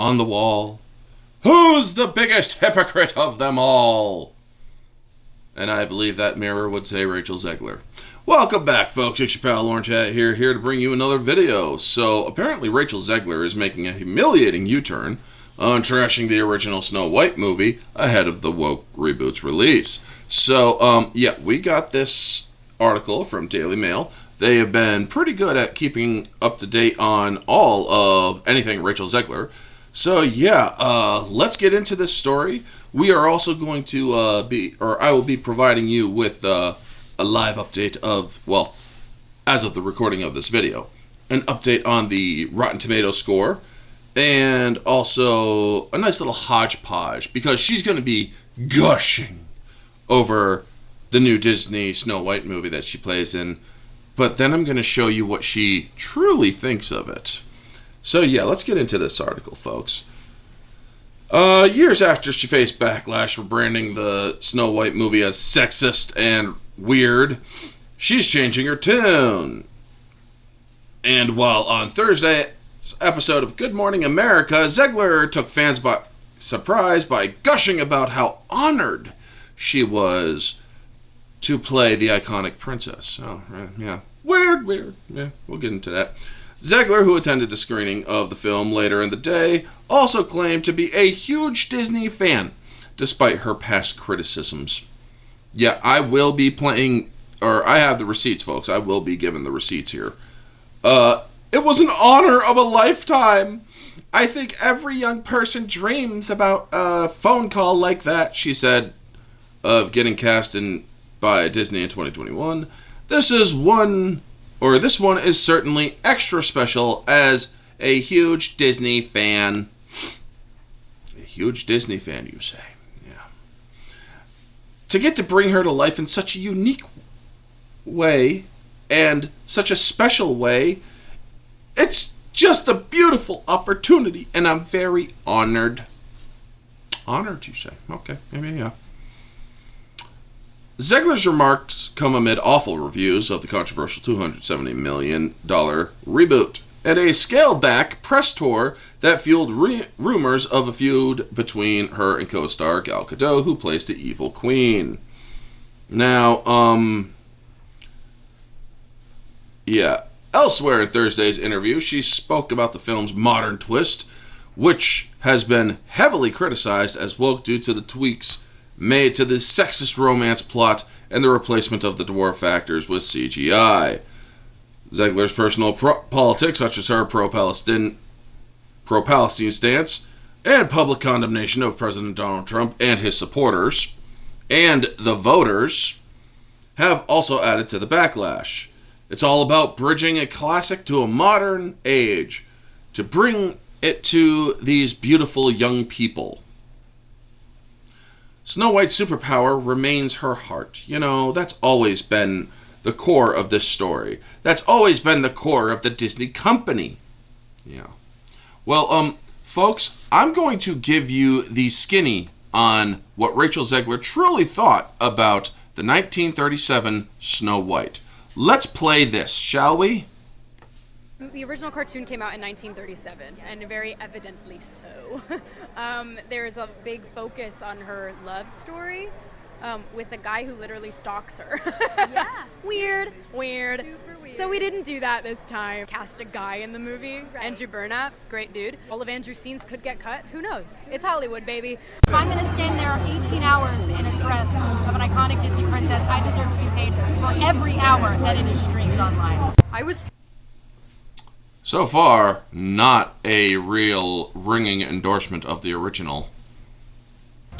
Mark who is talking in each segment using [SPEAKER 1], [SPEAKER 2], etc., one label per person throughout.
[SPEAKER 1] on the wall. Who's the biggest hypocrite of them all? And I believe that mirror would say Rachel Zegler. Welcome back, folks. It's your pal Orange Hat here to bring you another video. So, apparently Rachel Zegler is making a humiliating U-turn on trashing the original Snow White movie ahead of the woke reboot's release. So, yeah, we got this article from Daily Mail. They have been pretty good at keeping up to date on all of anything Rachel Zegler. So, yeah, let's get into this story. We are also going to I will be providing you with a live update of, well, as of the recording of this video, an update on the Rotten Tomatoes score, and also a nice little hodgepodge, because she's going to be gushing over the new Disney Snow White movie that she plays in, but then I'm going to show you what she truly thinks of it. So yeah, let's get into this article, folks. Years after she faced backlash for branding the Snow White movie as sexist and weird, she's changing her tune. And while on Thursday's episode of Good Morning America, Zegler took fans by surprise by gushing about how honored she was to play the iconic princess. Oh, yeah. Weird. Yeah, we'll get into that. Zegler, who attended a screening of the film later in the day, also claimed to be a huge Disney fan, despite her past criticisms. Yeah, I will be playing, or I have the receipts, folks. I will be given the receipts here. It was an honor of a lifetime. I think every young person dreams about a phone call like that, she said, of getting cast in by Disney in 2021. This one is certainly extra special as a huge Disney fan. A huge Disney fan, you say? Yeah. To get to bring her to life in such a unique way and such a special way, it's just a beautiful opportunity, and I'm very honored. Honored, you say? Okay, maybe, yeah. Zegler's remarks come amid awful reviews of the controversial $270 million reboot and a scaled-back press tour that fueled rumors of a feud between her and co-star Gal Gadot, who plays the evil queen. Now, yeah. Elsewhere in Thursday's interview, she spoke about the film's modern twist, which has been heavily criticized as woke due to the tweaks made to the sexist romance plot and the replacement of the dwarf actors with CGI. Zegler's personal politics, such as her pro-Palestine stance and public condemnation of President Donald Trump and his supporters and the voters, have also added to the backlash. It's all about bridging a classic to a modern age to bring it to these beautiful young people. Snow White's superpower remains her heart. You know, that's always been the core of this story. That's always been the core of the Disney company. Yeah. Well, folks, I'm going to give you the skinny on what Rachel Zegler truly thought about the 1937 Snow White. Let's play this, shall we?
[SPEAKER 2] The original cartoon came out in 1937, and very evidently so. There's a big focus on her love story with a guy who literally stalks her.
[SPEAKER 3] Yeah.
[SPEAKER 2] Weird.
[SPEAKER 3] Super weird.
[SPEAKER 2] So we didn't do that this time. Cast a guy in the movie,
[SPEAKER 3] Right.
[SPEAKER 2] Andrew Burnap, great dude. All of Andrew's scenes could get cut, who knows? It's Hollywood, baby.
[SPEAKER 3] If I'm going to stand there 18 hours in a dress of an iconic Disney princess, I deserve to be paid for every hour that it is streamed online.
[SPEAKER 2] I was
[SPEAKER 1] So far, not a real ringing endorsement of the original.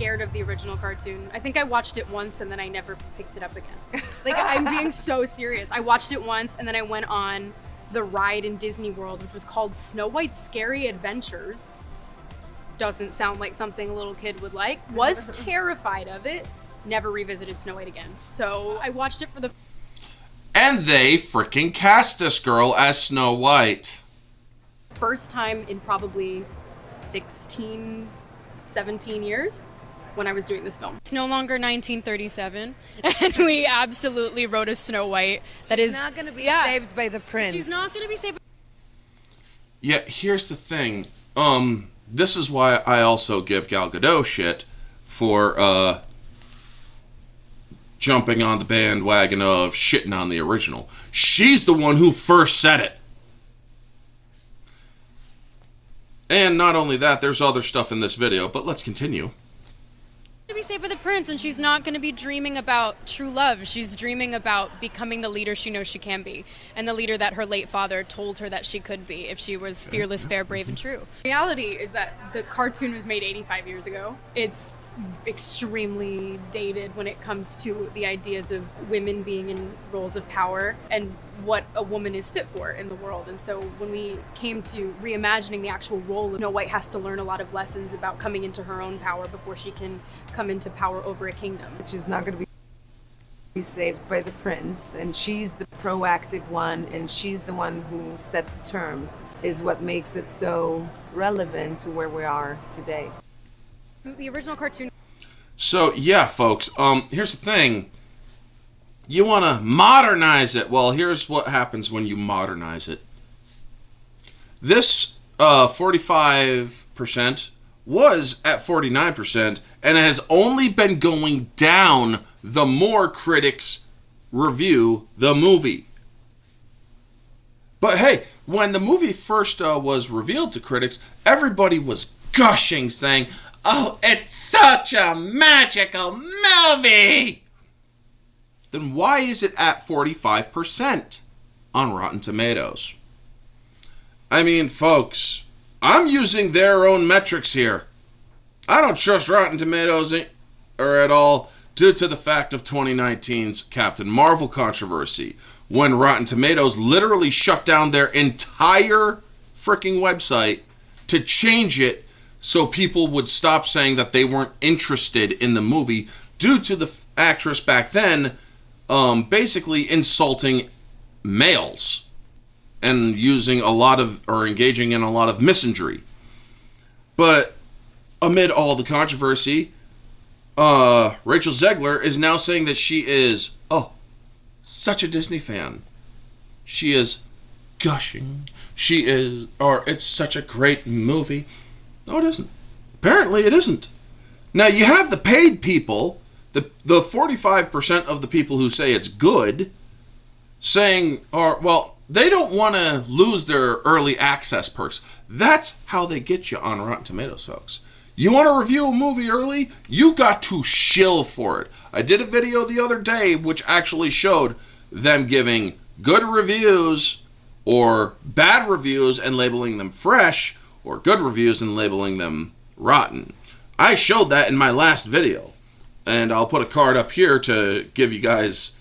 [SPEAKER 2] scared of the original cartoon. I think I watched it once and then I never picked it up again. Like, I'm being so serious. I watched it once and then I went on the ride in Disney World, which was called Snow White's Scary Adventures. Doesn't sound like something a little kid would like. Was terrified of it. Never revisited Snow White again. So I watched it for the
[SPEAKER 1] And they freaking cast this girl as Snow White.
[SPEAKER 2] first time in probably 16, 17 years. When I was doing this film. It's no longer 1937, and we absolutely wrote a Snow White that
[SPEAKER 4] She's
[SPEAKER 2] is
[SPEAKER 4] not going to be saved by the prince.
[SPEAKER 2] She's not going to be saved.
[SPEAKER 1] Yeah, here's the thing. this is why I also give Gal Gadot shit for jumping on the bandwagon of shitting on the original. She's the one who first said it. And not only that, there's other stuff in this video, but let's continue.
[SPEAKER 2] To be safe with the prince, and she's not going to be dreaming about true love. She's dreaming about becoming the leader she knows she can be, and the leader that her late father told her that she could be if she was fearless, fair, brave, and true. Reality is that the cartoon was made 85 years ago. It's extremely dated when it comes to the ideas of women being in roles of power and what a woman is fit for in the world. And so when we came to reimagining the actual role, Snow White has to learn a lot of lessons about coming into her own power before she can come into power over a kingdom.
[SPEAKER 4] She's not going to be saved by the prince, and she's the proactive one, and she's the one who set the terms, is what makes it so relevant to where we are today.
[SPEAKER 2] The original cartoon.
[SPEAKER 1] So yeah, folks, here's the thing. You want to modernize it. Well, here's what happens when you modernize it. This 45% was at 49%, and it has only been going down the more critics review the movie. But hey, when the movie first was revealed to critics, everybody was gushing, saying, "Oh, it's such a magical movie!" Then why is it at 45% on Rotten Tomatoes? I mean, folks, I'm using their own metrics here. I don't trust Rotten Tomatoes or at all due to the fact of 2019's Captain Marvel controversy, when Rotten Tomatoes literally shut down their entire freaking website to change it so people would stop saying that they weren't interested in the movie due to the actress back then basically insulting males and using a lot of, or engaging in a lot of misandry. But amid all the controversy, Rachel Zegler is now saying that she is, such a Disney fan. She is gushing. She is, or it's such a great movie. No, it isn't. Apparently it isn't. Now you have the paid people, the 45% of the people who say it's good, saying, they don't want to lose their early access perks. That's how they get you on Rotten Tomatoes, folks. You want to review a movie early? You got to shill for it. I did a video the other day which actually showed them giving good reviews or bad reviews and labeling them fresh, or good reviews and labeling them rotten. I showed that in my last video, and I'll put a card up here to give you guys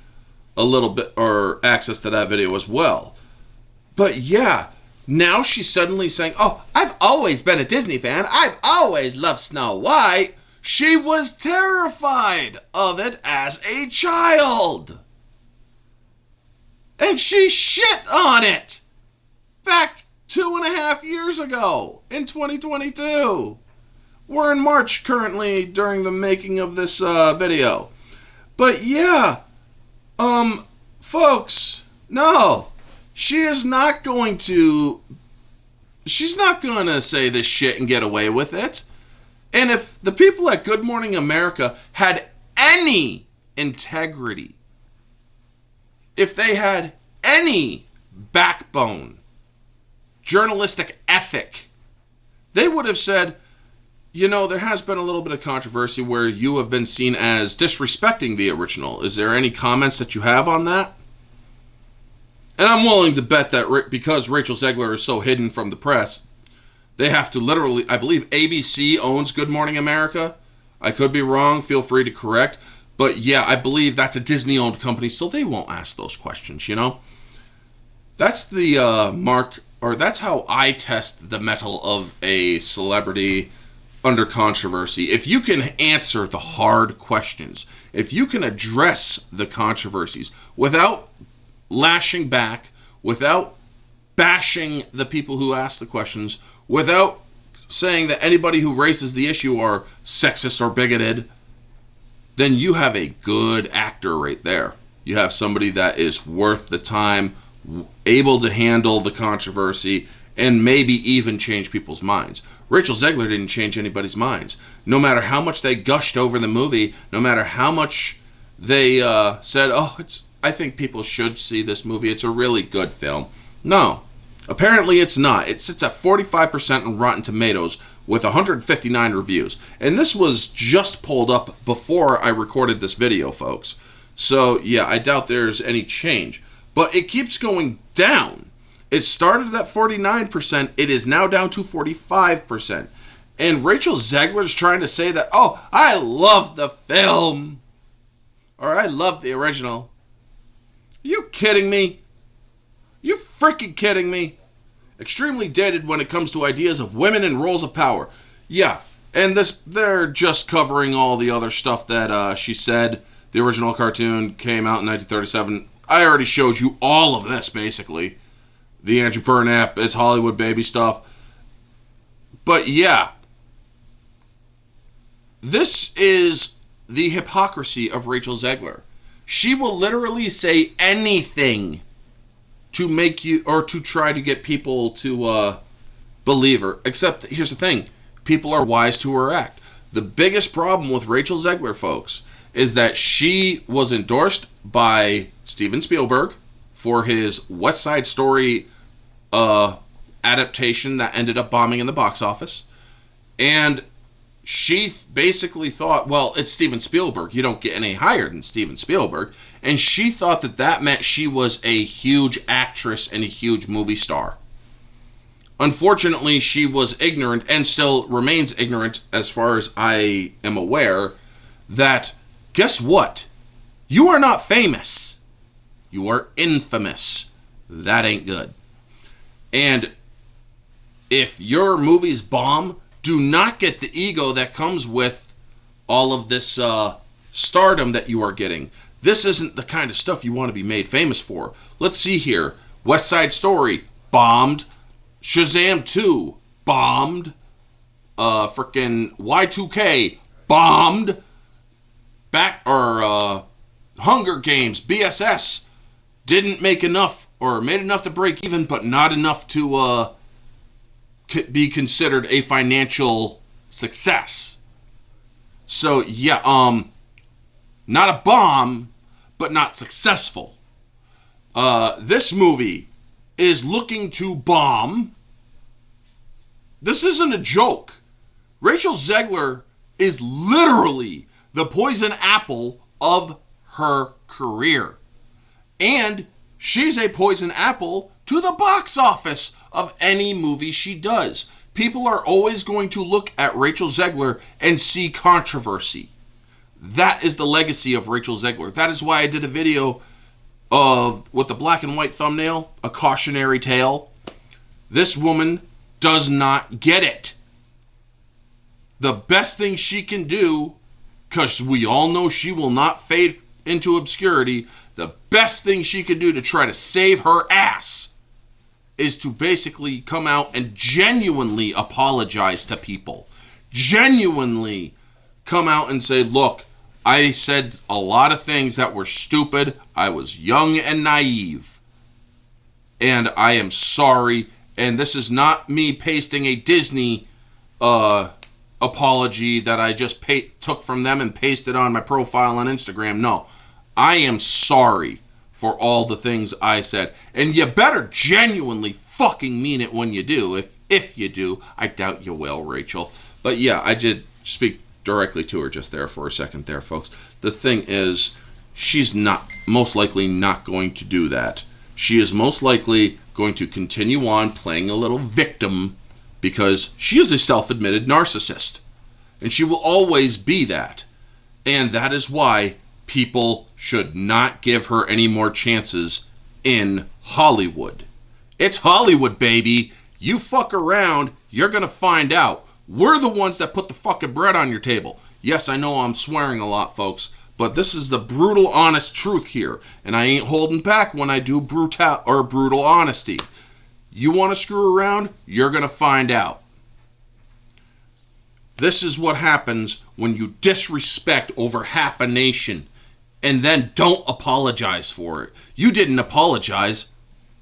[SPEAKER 1] a little bit or access to that video as well. But yeah, now she's suddenly saying, I've always been a Disney fan. I've always loved Snow White. She was terrified of it as a child. And she shit on it back 2.5 years ago in 2022. We're in March currently during the making of this video. But yeah, folks, no. She's not going to say this shit and get away with it. And if the people at Good Morning America had any integrity, if they had any backbone, journalistic ethic, they would have said, there has been a little bit of controversy where you have been seen as disrespecting the original. Is there any comments that you have on that? And I'm willing to bet that because Rachel Zegler is so hidden from the press, they have to literally, I believe ABC owns Good Morning America. I could be wrong. Feel free to correct. But yeah, I believe that's a Disney-owned company, so they won't ask those questions, That's the mark, or that's how I test the mettle of a celebrity under controversy. If you can answer the hard questions, if you can address the controversies without lashing back, without bashing the people who ask the questions, without saying that anybody who raises the issue are sexist or bigoted, then you have a good actor right there. You have somebody that is worth the time, able to handle the controversy, and maybe even change people's minds. Rachel Zegler didn't change anybody's minds. No matter how much they gushed over the movie, no matter how much they said, oh, I think people should see this movie, it's a really good film. No, apparently it's not. It sits at 45% on Rotten Tomatoes with 159 reviews. And this was just pulled up before I recorded this video, folks. So, yeah, I doubt there's any change. But it keeps going down. It started at 49%. It is now down to 45%. And Rachel Zegler's trying to say that, oh, I love the film. Or I love the original. Are you kidding me? You freaking kidding me? Extremely dated when it comes to ideas of women and roles of power. Yeah, and they're just covering all the other stuff that she said. The original cartoon came out in 1937. I already showed you all of this, basically. The Andrew Burnap, it's Hollywood baby stuff. But yeah, this is the hypocrisy of Rachel Zegler. She will literally say anything to make you, or to try to get people to believe her. Except, here's the thing, people are wise to her act. The biggest problem with Rachel Zegler, folks, is that she was endorsed by Steven Spielberg for his West Side Story adaptation that ended up bombing in the box office. And she basically thought, well, it's Steven Spielberg. You don't get any higher than Steven Spielberg. And she thought that that meant she was a huge actress and a huge movie star. Unfortunately, she was ignorant and still remains ignorant, as far as I am aware, that, guess what? You are not famous. You are infamous. That ain't good. And if your movies bomb, do not get the ego that comes with all of this stardom that you are getting. This isn't the kind of stuff you want to be made famous for. Let's see here. West Side Story, bombed. Shazam 2, bombed. Frickin' Y2K, bombed. Hunger Games, BSS, didn't make enough, or made enough to break even, but not enough to be considered a financial success. So yeah, not a bomb, but not successful. This movie is looking to bomb. This isn't a joke. Rachel Zegler is literally the poison apple of her career. And she's a poison apple to the box office of any movie she does. People are always going to look at Rachel Zegler and see controversy. That is the legacy of Rachel Zegler. That is why I did a video with the black and white thumbnail, a cautionary tale. This woman does not get it. The best thing she can do, because we all know she will not fade into obscurity, the best thing she can do to try to save her ass is to basically come out and genuinely apologize to people. Genuinely come out and say, look, I said a lot of things that were stupid. I was young and naive. And I am sorry. And this is not me pasting a Disney apology that I just took from them and pasted on my profile on Instagram. No, I am sorry for all the things I said. And you better genuinely fucking mean it when you do. If you do, I doubt you will, Rachel. But yeah, I did speak directly to her just there for a second there, folks. The thing is, she's most likely not going to do that. She is most likely going to continue on playing a little victim because she is a self-admitted narcissist. And she will always be that. And that is why people should not give her any more chances in Hollywood. It's Hollywood, baby. You fuck around, you're going to find out. We're the ones that put the fucking bread on your table. Yes, I know I'm swearing a lot, folks, but this is the brutal, honest truth here. And I ain't holding back when I do brutal honesty. You want to screw around, you're going to find out. This is what happens when you disrespect over half a nation and then don't apologize for it. You didn't apologize.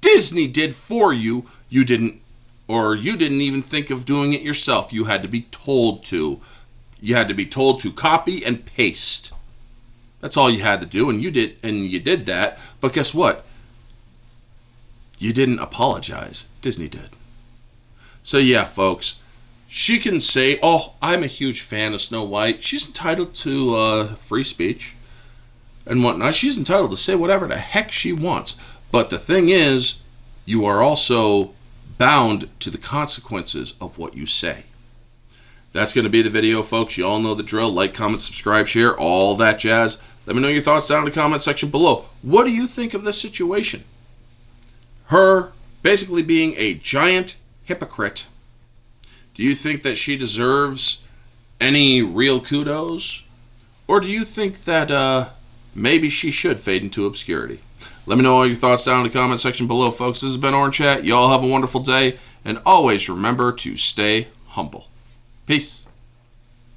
[SPEAKER 1] Disney did for you. You didn't Or you didn't even think of doing it yourself. You had to be told to. You had to be told to copy and paste. That's all you had to do, and you did that. But guess what? You didn't apologize. Disney did. So yeah, folks, she can say, "Oh, I'm a huge fan of Snow White." She's entitled to free speech and whatnot. She's entitled to say whatever the heck she wants. But the thing is, you are also bound to the consequences of what you say. That's going to be the video, folks. You all know the drill. Like, comment, subscribe, share, all that jazz. Let me know your thoughts down in the comment section below. What do you think of this situation? Her basically being a giant hypocrite. Do you think that she deserves any real kudos? Or do you think that maybe she should fade into obscurity? Let me know all your thoughts down in the comment section below, folks. This has been Orange Chat. Y'all have a wonderful day. And always remember to stay humble. Peace.